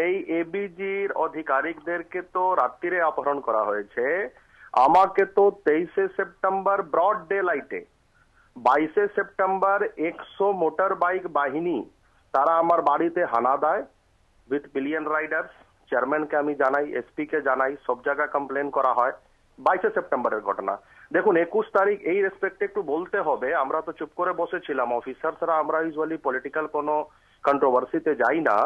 এই এবিজির আধিকারিকদেরকে তো রাত্রিরে অপহরণ করা হয়েছে। আমাকে তো 23শে সেপ্টেম্বর ব্রড ডে লাইটে, 22শে সেপ্টেম্বর 100 মোটর বাইক বাহিনী তারা আমার বাড়িতে হানা দেয় উইথ পিলিয়ন রাইডার্স। চেয়ারম্যানকে আমি জানাই, এসপি কে জানাই, সব জায়গায় কমপ্লেন করা হয়। 22শে সেপ্টেম্বরের ঘটনা। দেখুন 21 তারিখ এই রেসপেক্টে একটু বলতে হবে, আমরা তো চুপ করে বসেছিলাম অফিসারসরা, আমরা ইউজুয়ালি পলিটিক্যাল কোনো কন্ট্রোভার্সিতে যাই না,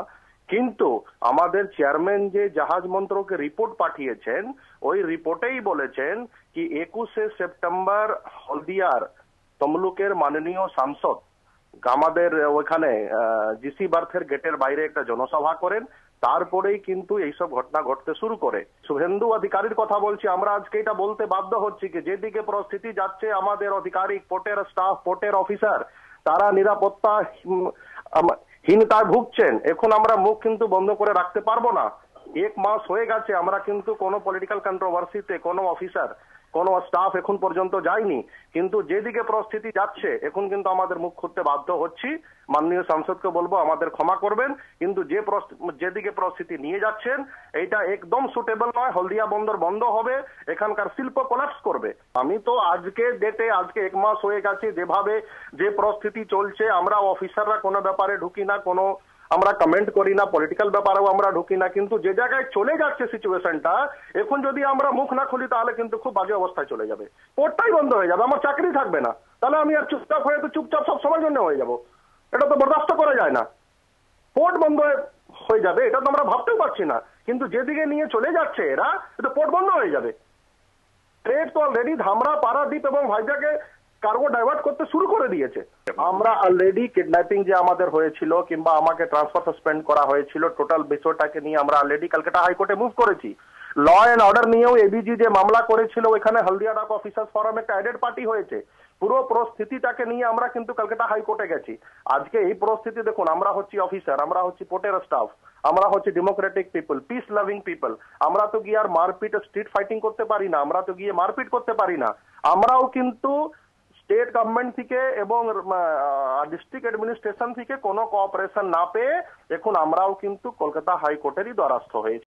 কিন্তু আমাদের চেয়ারম্যান যে জাহাজ মন্ত্রকে রিপোর্ট পাঠিয়েছেন ওই রিপোর্টেই বলেছেন কি 21শে সেপ্টেম্বর হলদিয়ার তমলুকের মাননীয় সাংসদ আমাদের ওখানে জিসি বার্থের গেটের বাইরে একটা জনসভা করেন, তারপরেই কিন্তু এইসব ঘটনা ঘটতে শুরু করে। শুভেন্দু অধিকারীর কথা বলছি, আমরা আজকে এটা বলতে বাধ্য হচ্ছি কি যেদিকে পরিস্থিতি যাচ্ছে আমাদের আধিকারিক, পোর্টের স্টাফ, পোর্টের অফিসার তারা নিরাপত্তা হীনতায় ভুগছেন। এখন আমরা মুখ কিন্তু বন্ধ করে রাখতে পারবো না। 1 মাস হয়ে গেছে আমরা কিন্তু কোনো পলিটিক্যাল কন্ট্রোভার্সিতে কোনো অফিসার কোনো স্টাফ এখন পর্যন্ত যায়নি, কিন্তু যেদিকে পরিস্থিতি যাচ্ছে এখন কিন্তু আমাদের মুখ খুলতে বাধ্য হচ্ছি। মাননীয় সাংসদকে বলবো আমাদের ক্ষমা করবেন, কিন্তু যেদিকে পরিস্থিতি নিয়ে যাচ্ছেন এইটা একদম সুটেবল নয়। হলদিয়া বন্দর বন্ধ হবে, এখানকার শিল্প কোলাপস করবে। আমি তো আজকে ডেটে আজকে 1 মাস হয়ে গেছে যেভাবে যে পরিস্থিতি চলছে, আমরা অফিসাররা কোনো ব্যাপারে ঢুকি না, কোনো আমরা কমেন্ট করি না, পলিটিক্যাল ব্যাপারেও আমরা ঢুকি না, কিন্তু যে জায়গায় চলে যাচ্ছে সিচুয়েশনটা এখন যদি আমরা মুখ না খুলি তাহলে কিন্তু খুব বাজে অবস্থায় চলে যাবে। পোর্টটাই বন্ধ হয়ে যাবে, আমার চাকরি থাকবে না, তাহলে আমি আর চুপচাপ হয়ে তো চুপচাপ সব সময়ের জন্য হয়ে যাব। এটা তো বরদাস্ত করা যায় না। পোর্ট বন্ধ হয়ে যাবে এটা তো আমরা ভাবতেও পারছি না, কিন্তু যেদিকে নিয়ে চলে যাচ্ছে এরা, এটা পোর্ট বন্ধ হয়ে যাবে। ট্রেড তো অলরেডি ধামরা, পারাদ্বীপ এবং ভাইজাকে কার্গো ডাইভার্ট করতে শুরু করে দিয়েছে। আমরা অলরেডি কিডন্যাপিং যে আমাদের হয়েছিল কিংবা আমাকে ট্রান্সফার সাসপেন্ড করা হয়েছিল, টোটাল বিষয়টাকে নিয়ে আমরা অলরেডি কলকাতা হাইকোর্টে মুভ করেছি। ল অ্যান্ড অর্ডার নিয়েও এবিজি যে মামলা করেছিল ওখানে হলদিয়া ডক অফিসার্স ফোরাম একটা অ্যাডেড পার্টি হয়েছে। পুরো পরিস্থিতিটাকে নিয়ে আমরা কিন্তু কলকাতা হাইকোর্টে গেছি। আজকে এই পরিস্থিতি দেখুন, আমরা হচ্ছি অফিসার, আমরা হচ্ছি পোর্টের স্টাফ, আমরা হচ্ছে Democratic people, peace loving people, আমরা তো গিয়ে আর মারপিট স্ট্রিট ফাইটিং করতে পারি না, আমরা তো গিয়ে মারপিট করতে পারি না। আমরাও কিন্তু স্টেট গভর্নমেন্ট থেকে এবং ডিস্ট্রিক্ট অ্যাডমিনিস্ট্রেশন থেকে কোনো কোঅপারেশন না পেয়ে এখন আমরাও কিন্তু কলকাতা হাইকোর্টেরই দ্বারস্থ হয়েছি।